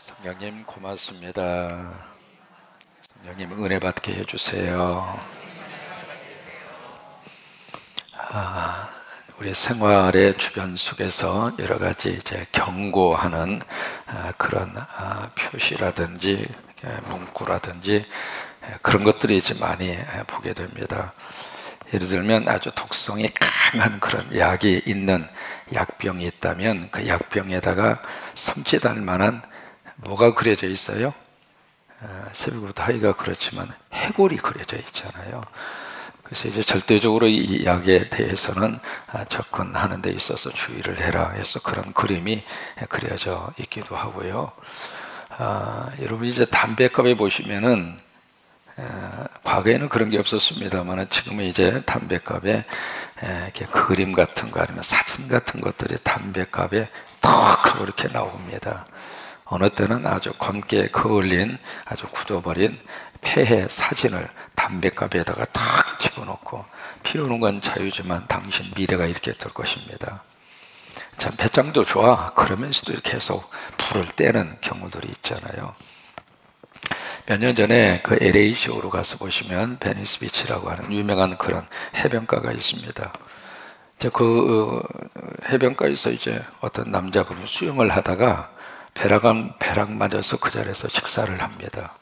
성령님 고맙습니다. 성령님 은혜 받게 해주세요. 우리 생활의 주변 속에서 여러 가지 이제 경고하는 그런 표시라든지 문구라든지 그런 것들이 이제 많이 보게 됩니다. 예를 들면 아주 독성이 강한 그런 약이 있는 약병이 있다면 그 약병에다가 섬찟할 만한 뭐가 그려져 있어요? 새벽부터 하기가 그렇지만 해골이 그려져 있잖아요. 그래서 이제 절대적으로 이 약에 대해서는 접근하는 데 있어서 주의를 해라 해서 그런 그림이 그려져 있기도 하고요. 여러분 이제 담배값에 보시면은 과거에는 그런 게 없었습니다만 지금은 이제 담배값에 이렇게 그림 같은 거 아니면 사진 같은 것들이 담배값에 딱 하고 이렇게 나옵니다. 어느 때는 아주 검게 그을린 아주 굳어버린 폐해 사진을 담배갑에다가 탁 집어넣고 피우는 건 자유지만 당신 미래가 이렇게 될 것입니다. 참 배짱도 좋아 그러면서도 이렇게 계속 불을 떼는 경우들이 있잖아요. 몇 년 전에 그 LA시오로 가서 보시면 베니스 비치라고 하는 유명한 그런 해변가가 있습니다. 그 해변가에서 이제 어떤 남자분이 수영을 하다가 벼락 맞아서 그 자리에서 직사를 합니다.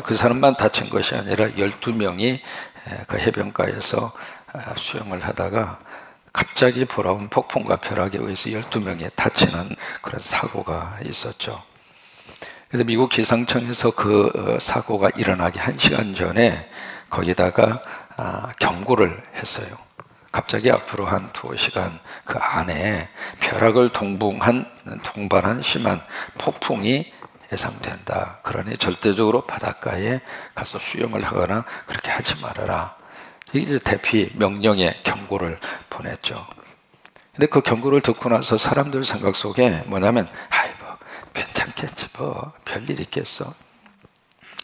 그 사람만 다친 것이 아니라 12명이 그 해변가에서 수영을 하다가 갑자기 불어온 폭풍과 벼락에 의해서 12명이 다치는 그런 사고가 있었죠. 그래서 미국 기상청에서 그 사고가 일어나기 1시간 전에 거기다가 경고를 했어요. 갑자기 앞으로 한 2시간 그 안에 벼락을 동반한 심한 폭풍이 예상된다. 그러니 절대적으로 바닷가에 가서 수영을 하거나 그렇게 하지 말아라. 이게 이제 대피 명령의 경고를 보냈죠. 근데 그 경고를 듣고 나서 사람들 생각 속에 뭐냐면 뭐 괜찮겠지 뭐 별일 있겠어.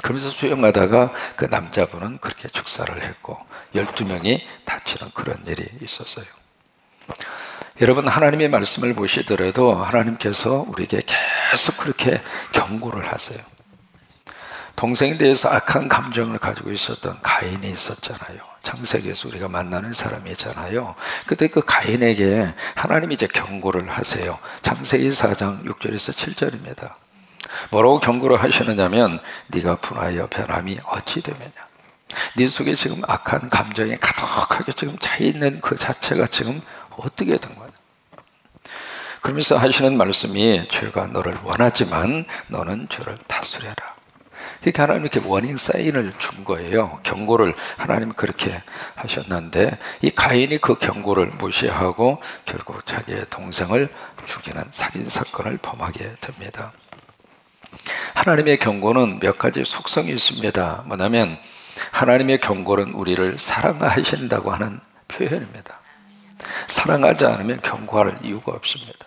그러면서 수영하다가 그 남자분은 그렇게 축사를 했고 12명이 다치는 그런 일이 있었어요. 여러분 하나님의 말씀을 보시더라도 하나님께서 우리에게 계속 그렇게 경고를 하세요. 동생에 대해서 악한 감정을 가지고 있었던 가인이 있었잖아요. 창세기에서 우리가 만나는 사람이잖아요. 그때 그 가인에게 하나님이 이제 경고를 하세요. 창세기 4장 6절에서 7절입니다. 뭐라고 경고를 하시느냐면 네가 분하여 변함이 어찌 되느냐. 네 속에 지금 악한 감정이 가득하게 지금 차 있는 그 자체가 지금 어떻게 된 거냐. 그러면서 하시는 말씀이 죄가 너를 원하지만 너는 죄를 다스려라. 그러니까 하나님 이렇게 워닝 사인을 준 거예요. 경고를 하나님 그렇게 하셨는데 이 가인이 그 경고를 무시하고 결국 자기의 동생을 죽이는 살인 사건을 범하게 됩니다. 하나님의 경고는 몇 가지 속성이 있습니다. 뭐냐면 하나님의 경고는 우리를 사랑하신다고 하는 표현입니다. 사랑하지 않으면 경고할 이유가 없습니다.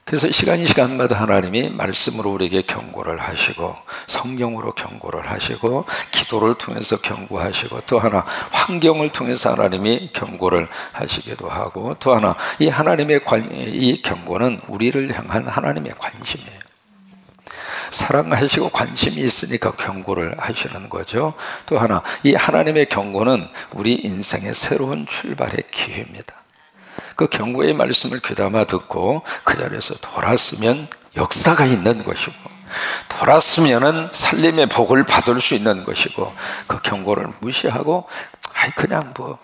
그래서 시간마다 하나님이 말씀으로 우리에게 경고를 하시고 성령으로 경고를 하시고 기도를 통해서 경고하시고 또 하나 환경을 통해서 하나님이 경고를 하시기도 하고 또 하나 이 하나님의 이 경고는 우리를 향한 하나님의 관심이에요. 사랑하시고 관심이 있으니까 경고를 하시는 거죠. 또 하나 이 하나님의 경고는 우리 인생의 새로운 출발의 기회입니다. 그 경고의 말씀을 귀담아 듣고 그 자리에서 돌았으면 역사가 있는 것이고 돌았으면은 살림의 복을 받을 수 있는 것이고 그 경고를 무시하고 그냥 뭐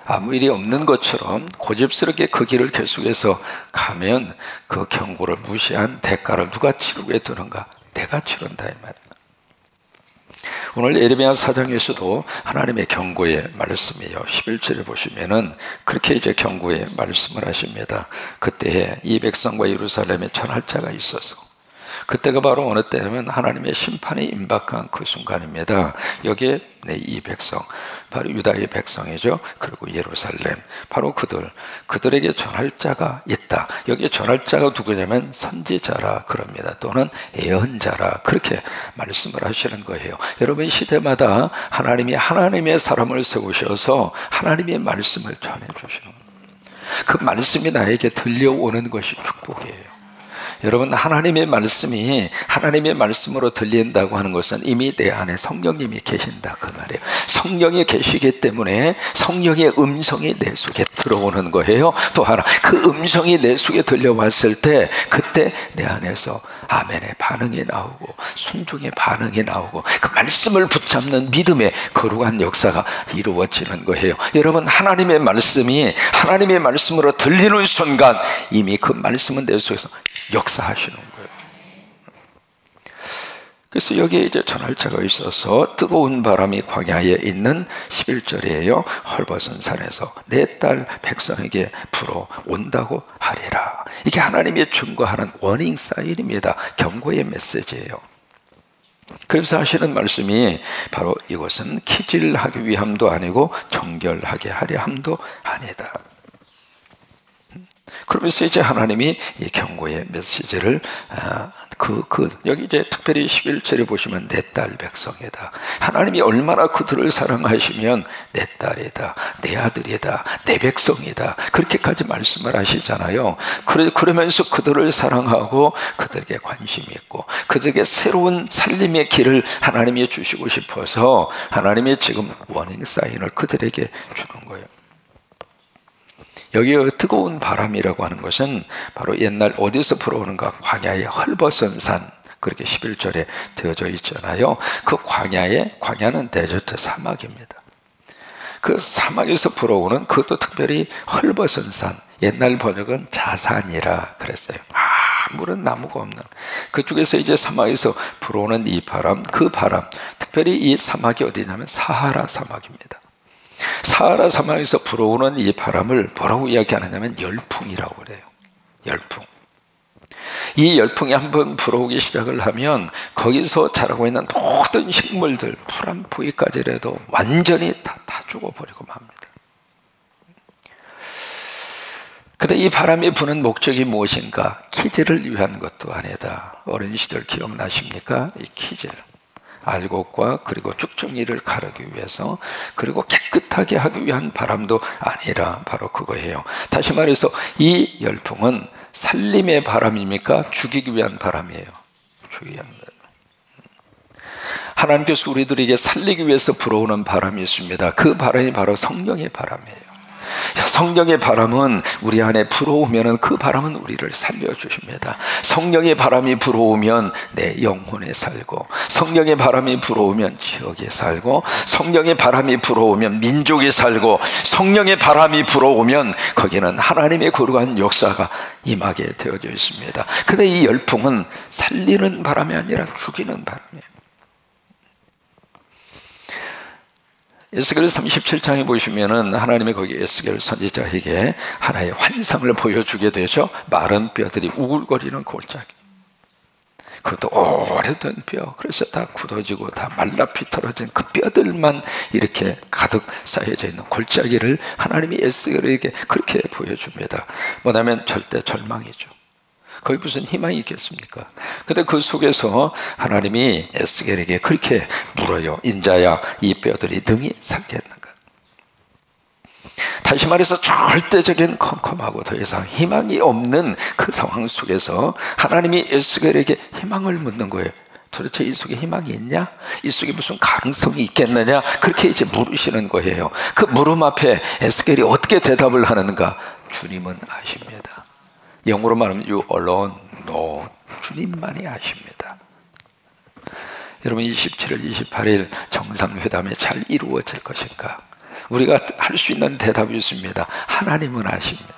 아무 일이 없는 것처럼 고집스럽게 그 길을 계속해서 가면 그 경고를 무시한 대가를 누가 치르게 되는가? 내가 치른다 이 말이에요. 오늘 예레미야 4장에서도 하나님의 경고의 말씀이에요. 11절에 보시면은 그렇게 이제 경고의 말씀을 하십니다. 그때에 이 백성과 예루살렘에 전할 자가 있어서 그때가 바로 어느 때냐면 하나님의 심판이 임박한 그 순간입니다. 여기에 이 백성, 바로 유다의 백성이죠. 그리고 예루살렘, 바로 그들에게 전할 자가 있다. 여기에 전할 자가 누구냐면 선지자라 그럽니다. 또는 예언자라 그렇게 말씀을 하시는 거예요. 여러분 시대마다 하나님이 하나님의 사람을 세우셔서 하나님의 말씀을 전해주시는 거예요. 그 말씀이 나에게 들려오는 것이 축복이에요. 여러분, 하나님의 말씀으로 들린다고 하는 것은 이미 내 안에 성령님이 계신다 그 말이에요. 성령이 계시기 때문에 성령의 음성이 내 속에 들어오는 거예요. 또 하나, 그 음성이 내 속에 들려왔을 때 그때 내 안에서 아멘의 반응이 나오고 순종의 반응이 나오고 그 말씀을 붙잡는 믿음의 거룩한 역사가 이루어지는 거예요. 여러분, 하나님의 말씀으로 들리는 순간 이미 그 말씀은 내 속에서 역사하시는 거예요. 그래서 여기에 이제 전할자가 있어서 뜨거운 바람이 광야에 있는 11절이에요. 헐벗은 산에서 내 딸 백성에게 불어온다고 하리라. 이게 하나님이 증거하는 워닝 사인입니다. 경고의 메시지예요. 그래서 하시는 말씀이 바로 이것은 키질하기 위함도 아니고 정결하게 하려 함도 아니다. 그러면서 이제 하나님이 이 경고의 메시지를 여기 이제 특별히 11절에 보시면 내 딸 백성이다. 하나님이 얼마나 그들을 사랑하시면 내 딸이다, 내 아들이다, 내 백성이다, 그렇게까지 말씀을 하시잖아요. 그러면서 그들을 사랑하고 그들에게 관심이 있고 그들에게 새로운 살림의 길을 하나님이 주시고 싶어서 하나님이 지금 워닝 사인을 그들에게 주는 거예요. 여기 뜨거운 바람이라고 하는 것은 바로 옛날 어디서 불어오는가? 광야의 헐벗은 산, 그렇게 11절에 되어져 있잖아요. 그 광야는 데저트 사막입니다. 그 사막에서 불어오는, 그것도 특별히 헐벗은 산, 옛날 번역은 자산이라 그랬어요. 아무런 나무가 없는 그쪽에서 이제 사막에서 불어오는 이 바람, 그 바람, 특별히 이 사막이 어디냐면 사하라 사막입니다. 사하라 사막에서 불어오는 이 바람을 뭐라고 이야기하느냐면 열풍이라고 그래요. 열풍. 이 열풍이 한번 불어오기 시작을 하면 거기서 자라고 있는 모든 식물들, 풀 한 포기까지라도 완전히 다 죽어버리고 맙니다. 근데 이 바람이 부는 목적이 무엇인가? 키질을 위한 것도 아니다. 어린 시절 기억나십니까? 이 키질. 알곡과 그리고 쭉정이를 가르기 위해서, 그리고 깨끗하게 하기 위한 바람도 아니라 바로 그거예요. 다시 말해서 이 열풍은 살림의 바람입니까? 죽이기 위한 바람이에요. 죽이기 위한 바람. 하나님께서 우리들에게 살리기 위해서 불어오는 바람이 있습니다. 그 바람이 바로 성령의 바람이에요. 성령의 바람은 우리 안에 불어오면 그 바람은 우리를 살려주십니다. 성령의 바람이 불어오면 내 영혼에 살고, 성령의 바람이 불어오면 지역에 살고, 성령의 바람이 불어오면 민족에 살고, 성령의 바람이 불어오면 거기는 하나님의 거룩한 역사가 임하게 되어져 있습니다. 근데 이 열풍은 살리는 바람이 아니라 죽이는 바람이에요. 에스겔 37장에 보시면은 하나님이 거기 에스겔 선지자에게 하나의 환상을 보여주게 되죠. 마른 뼈들이 우글거리는 골짜기. 그것도 오래된 뼈. 그래서 다 굳어지고 다 말라 비틀어진 그 뼈들만 이렇게 가득 쌓여져 있는 골짜기를 하나님이 에스겔에게 그렇게 보여줍니다. 뭐냐면 절대 절망이죠. 거기 무슨 희망이 있겠습니까? 근데 그 속에서 하나님이 에스겔에게 그렇게 물어요. 인자야, 이 뼈들이 능히 살겠는가? 다시 말해서 절대적인 컴컴하고 더 이상 희망이 없는 그 상황 속에서 하나님이 에스겔에게 희망을 묻는 거예요. 도대체 이 속에 희망이 있냐? 이 속에 무슨 가능성이 있겠느냐? 그렇게 이제 물으시는 거예요. 그 물음 앞에 에스겔이 어떻게 대답을 하는가? 주님은 아십니다. 영어로 말하면 You alone know. 주님만이 아십니다. 여러분, 27일, 28일 정상회담이 잘 이루어질 것인가? 우리가 할 수 있는 대답이 있습니다. 하나님은 아십니다.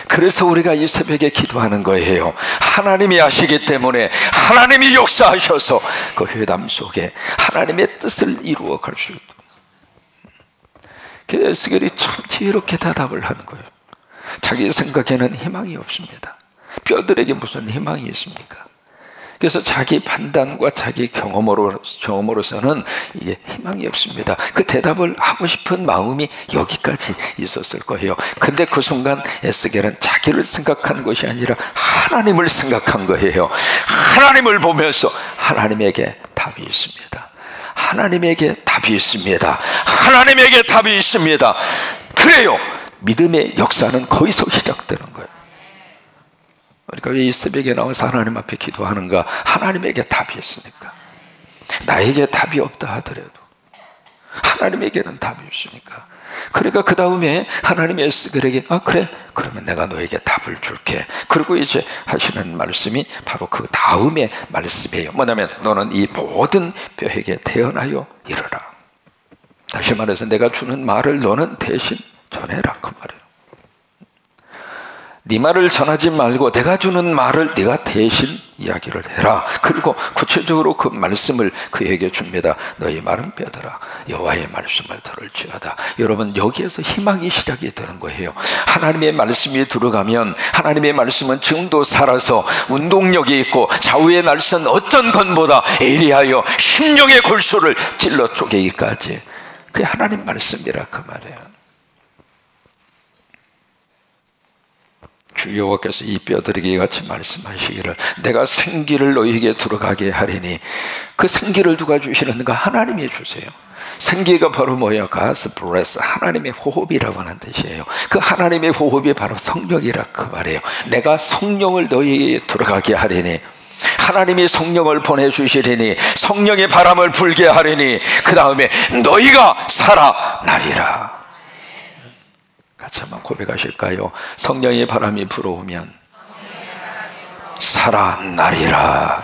그래서 우리가 이 새벽에 기도하는 거예요. 하나님이 아시기 때문에 하나님이 역사하셔서 그 회담 속에 하나님의 뜻을 이루어 갈 수 있도록. 그래서 에스겔이 참 지혜롭게 대답을 하는 거예요. 자기 생각에는 희망이 없습니다. 뼈들에게 무슨 희망이 있습니까? 그래서 자기 판단과 자기 경험으로서는 이게 희망이 없습니다. 그 대답을 하고 싶은 마음이 여기까지 있었을 거예요. 근데 그 순간 에스겔은 자기를 생각한 것이 아니라 하나님을 생각한 거예요. 하나님을 보면서 하나님에게 답이 있습니다. 하나님에게 답이 있습니다. 하나님에게 답이 있습니다. 그래요. 믿음의 역사는 거기서 시작되는 거예요. 그러니까 왜 이 새벽에 나와서 하나님 앞에 기도하는가? 하나님에게 답이 있으니까. 나에게 답이 없다 하더라도 하나님에게는 답이 없으니까. 그러니까 그 다음에 하나님이 에스겔에게 그래, 그러면 내가 너에게 답을 줄게. 그리고 이제 하시는 말씀이 바로 그 다음에 말씀이에요. 뭐냐면 너는 이 모든 뼈에게 태어나여 이르라. 다시 말해서 내가 주는 말을 너는 대신 전해라, 그 말이에요. 네 말을 전하지 말고 내가 주는 말을 네가 대신 이야기를 해라. 그리고 구체적으로 그 말씀을 그에게 줍니다. 너희 말은 뼈더라. 여호와의 말씀을 들을지어다. 여러분, 여기에서 희망이 시작이 되는 거예요. 하나님의 말씀이 들어가면 하나님의 말씀은 지금도 살아서 운동력이 있고 좌우의 날선 어떤 건보다 예리하여 심령의 골수를 찔러 쪼개기까지. 그게 하나님 말씀이라 그 말이에요. 주 여호와께서 이 뼈들에게 같이 말씀하시기를 내가 생기를 너희에게 들어가게 하리니, 그 생기를 누가 주시는가? 하나님이 주세요. 생기가 바로 뭐예요? God's breath, 하나님의 호흡이라고 하는 뜻이에요. 그 하나님의 호흡이 바로 성령이라 그 말이에요. 내가 성령을 너희에게 들어가게 하리니, 하나님이 성령을 보내주시리니, 성령의 바람을 불게 하리니, 그 다음에 너희가 살아나리라. 같이 한번 고백하실까요? 성령의 바람이 불어오면 살아나리라.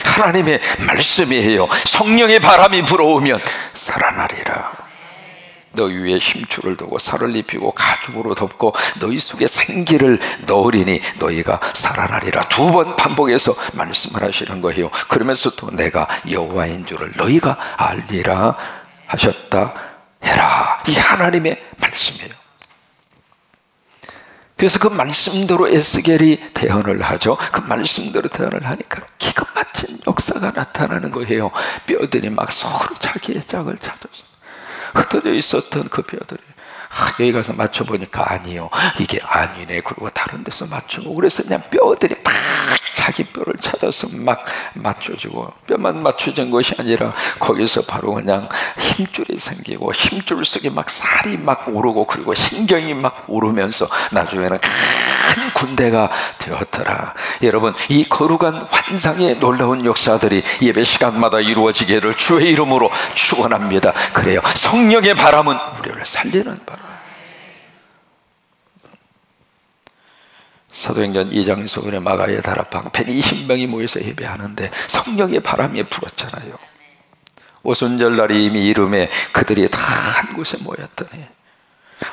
하나님의 말씀이에요. 성령의 바람이 불어오면 살아나리라. 너희 위에 힘줄을 두고 살을 입히고 가죽으로 덮고 너희 속에 생기를 넣으리니 너희가 살아나리라. 두 번 반복해서 말씀을 하시는 거예요. 그러면서 또 내가 여호와인 줄을 너희가 알리라 하셨다 해라. 이 하나님의 말씀이에요. 그래서 그 말씀대로 에스겔이 대언을 하죠. 그 말씀대로 대언을 하니까 기가 막힌 역사가 나타나는 거예요. 뼈들이 막 서로 자기의 짝을 찾아서 흩어져 있었던 그 뼈들이 여기 가서 맞춰보니까 아니요, 이게 아니네. 그리고 다른 데서 맞추고, 그래서 그냥 뼈들이 막 자기 뼈를 찾아서 막 맞춰지고, 뼈만 맞춰진 것이 아니라 거기서 바로 그냥 힘줄이 생기고, 힘줄 속에 막 살이 막 오르고, 그리고 신경이 막 오르면서 나중에는 큰 군대가 되었더라. 여러분, 이 거룩한 환상의 놀라운 역사들이 예배 시간마다 이루어지기를 주의 이름으로 축원합니다. 그래요, 성령의 바람은 우리를 살리는 바람. 사도행전 2장 소근의 마가의 다락방 120명이 모여서 예배하는데 성령의 바람이 불었잖아요. 오순절날이 이미 이름에 그들이 다 한 곳에 모였더니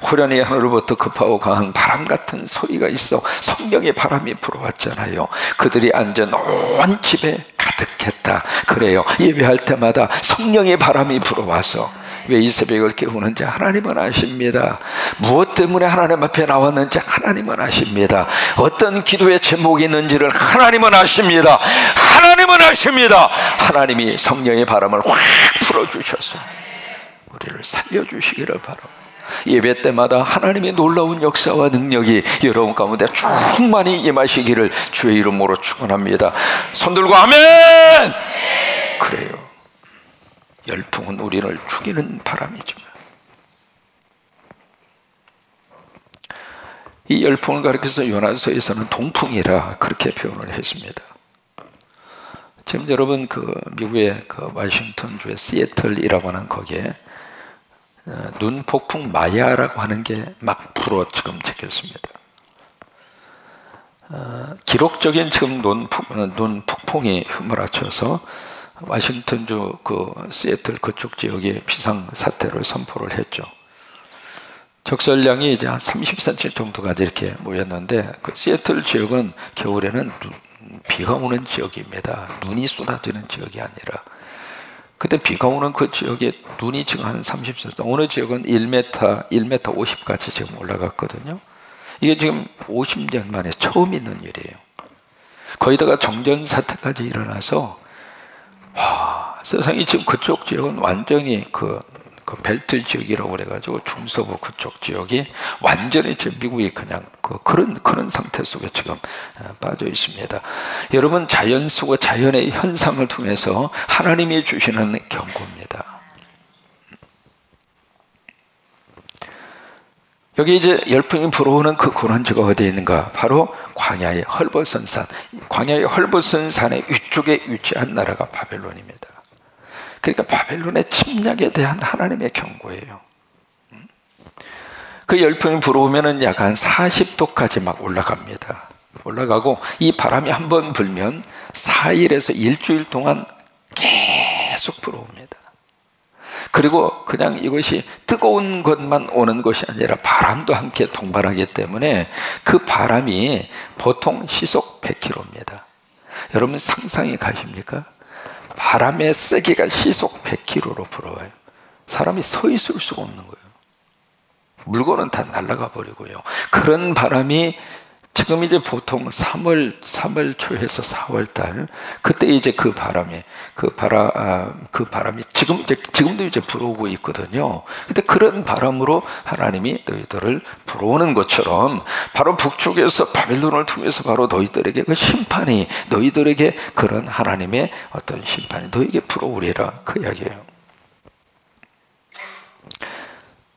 호련히 하늘로부터 급하고 강한 바람 같은 소리가 있어 성령의 바람이 불어왔잖아요. 그들이 앉은 온 집에 가득했다. 그래요, 예배할 때마다 성령의 바람이 불어와서 왜 이 새벽을 깨우는지 하나님은 아십니다. 무엇 때문에 하나님 앞에 나왔는지 하나님은 아십니다. 어떤 기도의 제목이 있는지를 하나님은 아십니다. 하나님은 아십니다. 하나님이 성령의 바람을 확 풀어주셔서 우리를 살려주시기를 바랍니다. 예배 때마다 하나님의 놀라운 역사와 능력이 여러분 가운데 충만히 임하시기를 주의 이름으로 축원합니다. 손들고 아멘! 그래요, 열풍은 우리를 죽이는 바람이지만 이 열풍을 가리켜서 요나서에서는 동풍이라 그렇게 표현을 했습니다. 지금 여러분 그 미국의 그 워싱턴주의 시애틀이라고 하는 거기에 눈폭풍 마야라고 하는 게 막 불어 지금 찍혔습니다. 기록적인 지금 눈폭풍이 휘몰아쳐서 워싱턴주 그 시애틀 그쪽 지역에 비상 사태를 선포를 했죠. 적설량이 이제 한 30cm 정도가 이렇게 모였는데, 그 시애틀 지역은 겨울에는 비가 오는 지역입니다. 눈이 쏟아지는 지역이 아니라. 그때 비가 오는 그 지역에 눈이 지금 한 30cm, 어느 지역은 1m, 1m 50까지 지금 올라갔거든요. 이게 지금 50년 만에 처음 있는 일이에요. 거기다가 정전 사태까지 일어나서 세상이 지금 그쪽 지역은 완전히 그 벨트 지역이라고 그래가지고 중서부 그쪽 지역이 완전히 지금 미국이 그냥 그런 상태 속에 지금 빠져 있습니다. 여러분, 자연 속의 자연의 현상을 통해서 하나님이 주시는 경고입니다. 여기 이제 열풍이 불어오는 그 고난지가 어디에 있는가? 바로 광야의 헐벗은 산, 광야의 헐벗은 산의 위쪽에 위치한 나라가 바벨론입니다. 그러니까 바벨론의 침략에 대한 하나님의 경고예요. 그 열풍이 불어오면은 약 한 40도까지 막 올라갑니다. 올라가고 이 바람이 한번 불면 4일에서 일주일 동안 계속 불어옵니다. 그리고 그냥 이것이 뜨거운 것만 오는 것이 아니라 바람도 함께 동반하기 때문에 그 바람이 보통 시속 100km입니다. 여러분 상상이 가십니까? 바람의 세기가 시속 100km로 불어와요. 사람이 서 있을 수가 없는 거예요. 물건은 다 날아가 버리고요. 그런 바람이 지금 이제 보통 3월 초에서 4월 달 그때 이제 그 바람이 지금도 이제 불어오고 있거든요. 근데 그런 바람으로 하나님이 너희들을 불어오는 것처럼 바로 북쪽에서 바벨론을 통해서 바로 너희들에게 그 심판이 너희들에게 그런 하나님의 어떤 심판이 너희에게 불어오리라 그 이야기예요.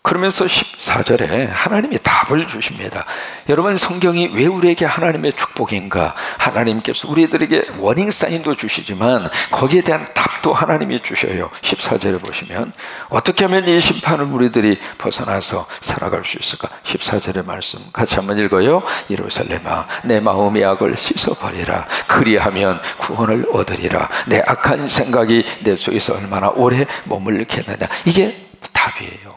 그러면서 14절에 하나님이 답을 주십니다. 여러분 성경이 왜 우리에게 하나님의 축복인가? 하나님께서 우리들에게 워닝 사인도 주시지만 거기에 대한 답도 하나님이 주셔요. 14절에 보시면 어떻게 하면 이 심판을 우리들이 벗어나서 살아갈 수 있을까? 14절의 말씀 같이 한번 읽어요. 예루살렘아 내 마음의 악을 씻어버리라. 그리하면 구원을 얻으리라. 내 악한 생각이 내 속에서 얼마나 오래 머물겠느냐. 이게 답이에요.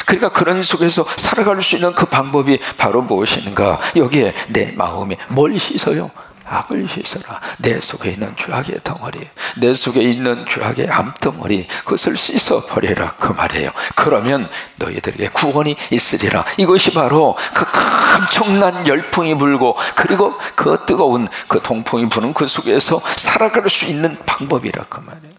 그러니까 그런 속에서 살아갈 수 있는 그 방법이 바로 무엇인가? 여기에 내 마음에 뭘 씻어요? 악을 씻어라. 내 속에 있는 죄악의 덩어리, 내 속에 있는 죄악의 암덩어리, 그것을 씻어버리라 그 말이에요. 그러면 너희들에게 구원이 있으리라. 이것이 바로 그 엄청난 열풍이 불고 그리고 그 뜨거운 그 동풍이 부는 그 속에서 살아갈 수 있는 방법이라 그 말이에요.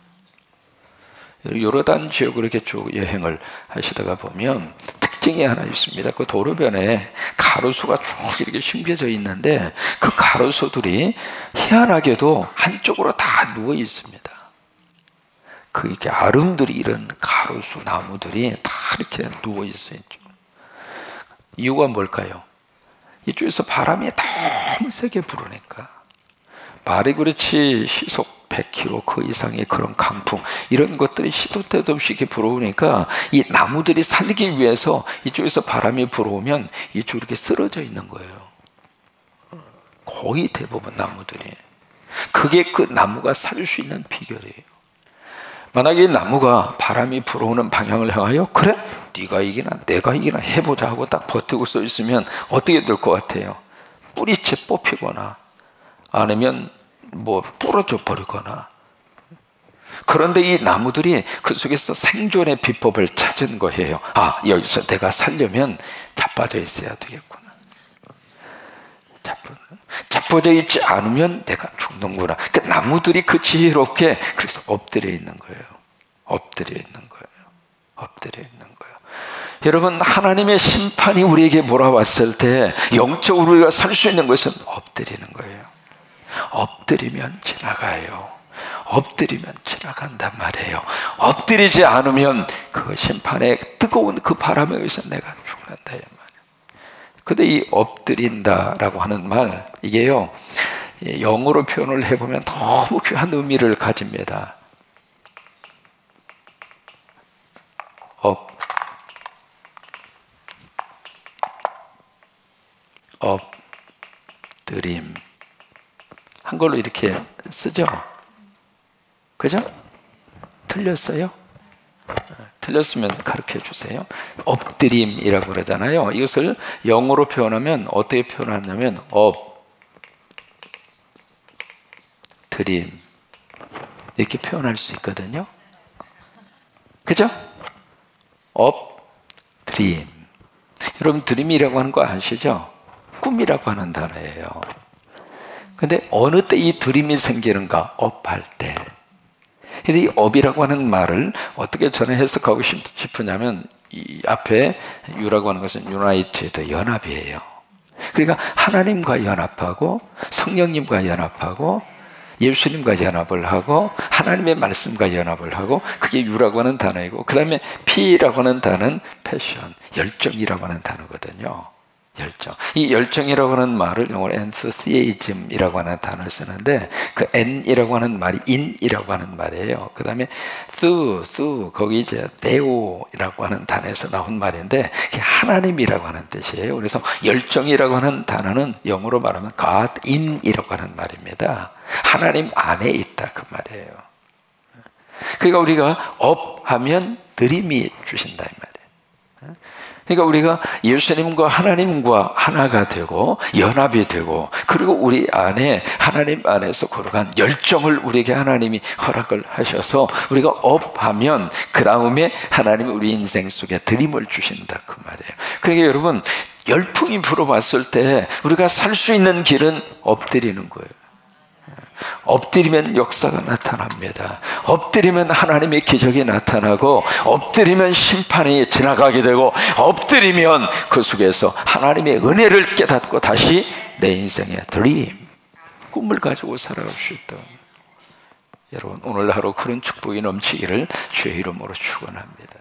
요르단 지역으로 이렇게 쭉 여행을 하시다가 보면 특징이 하나 있습니다. 그 도로변에 가로수가 쭉 이렇게 심겨져 있는데 그 가로수들이 희한하게도 한쪽으로 다 누워 있습니다. 그 이렇게 아름드리 이런 가로수 나무들이 다 이렇게 누워 있어요. 이유가 뭘까요? 이쪽에서 바람이 너무 세게 불으니까. 말이 그렇지 시속 100km 그 이상의 그런 강풍 이런 것들이 시도 때도 없이 이렇게 불어오니까 이 나무들이 살기 위해서 이쪽에서 바람이 불어오면 이쪽으로 이렇게 쓰러져 있는 거예요. 거의 대부분 나무들이. 그게 그 나무가 살 수 있는 비결이에요. 만약에 이 나무가 바람이 불어오는 방향을 향하여 그래? 네가 이기나 내가 이기나 해보자 하고 딱 버티고 서 있으면 어떻게 될 것 같아요? 뿌리채 뽑히거나 아니면 뭐 부러져 버리거나. 그런데 이 나무들이 그 속에서 생존의 비법을 찾은 거예요. 아, 여기서 내가 살려면 자빠져 있어야 되겠구나. 자빠져 있지 않으면 내가 죽는구나. 그 나무들이 그 지혜롭게 그래서 엎드려 있는 거예요. 엎드려 있는 거예요. 엎드려 있는 거예요. 여러분 하나님의 심판이 우리에게 몰아왔을 때 영적으로 우리가 살 수 있는 것은 엎드리는 거예요. 엎드리면 지나가요. 엎드리면 지나간단 말이에요. 엎드리지 않으면 그 심판의 뜨거운 그 바람에 의해서 내가 죽는다 이 말이에요. 근데 이 엎드린다라고 하는 말 이게요 영어로 표현을 해보면 너무 귀한 의미를 가집니다. 엎드림 한글로 이렇게 쓰죠? 그죠? 틀렸어요? 틀렸으면 가르쳐 주세요. 엎드림이라고 그러잖아요. 이것을 영어로 표현하면 어떻게 표현하냐면 엎드림 이렇게 표현할 수 있거든요. 그죠? 엎드림. 여러분 드림이라고 하는 거 아시죠? 꿈이라고 하는 단어예요. 근데 어느 때 이 드림이 생기는가? 업할 때. 근데 이 업이라고 하는 말을 어떻게 저는 해석하고 싶으냐면 이 앞에 유라고 하는 것은 유나이티드 연합이에요. 그러니까 하나님과 연합하고 성령님과 연합하고 예수님과 연합을 하고 하나님의 말씀과 연합을 하고, 그게 유라고 하는 단어이고, 그 다음에 P라고 하는 단어는 패션, 열정이라고 하는 단어거든요. 열정. 이 열정이라고 하는 말을 영어로 enthusiasm이라고 하는 단어를 쓰는데, 그 N이라고 하는 말이 in이라고 하는 말이에요. 그 다음에 거기 이제 theo라고 하는 단어에서 나온 말인데, 그게 하나님이라고 하는 뜻이에요. 그래서 열정이라고 하는 단어는 영어로 말하면 God in이라고 하는 말입니다. 하나님 안에 있다, 그 말이에요. 그러니까 우리가 업 하면 드림이 주신다, 이 말이에요. 그러니까 우리가 예수님과 하나님과 하나가 되고 연합이 되고, 그리고 우리 안에 하나님 안에서 걸어간 열정을 우리에게 하나님이 허락을 하셔서 우리가 업하면 그 다음에 하나님이 우리 인생 속에 드림을 주신다, 그 말이에요. 그러니까 여러분, 열풍이 불어왔을 때 우리가 살 수 있는 길은 엎드리는 거예요. 엎드리면 역사가 나타납니다. 엎드리면 하나님의 기적이 나타나고, 엎드리면 심판이 지나가게 되고, 엎드리면 그 속에서 하나님의 은혜를 깨닫고 다시 내 인생의 드림, 꿈을 가지고 살아갈 수 있다. 여러분, 오늘 하루 그런 축복이 넘치기를 주의 이름으로 축원합니다.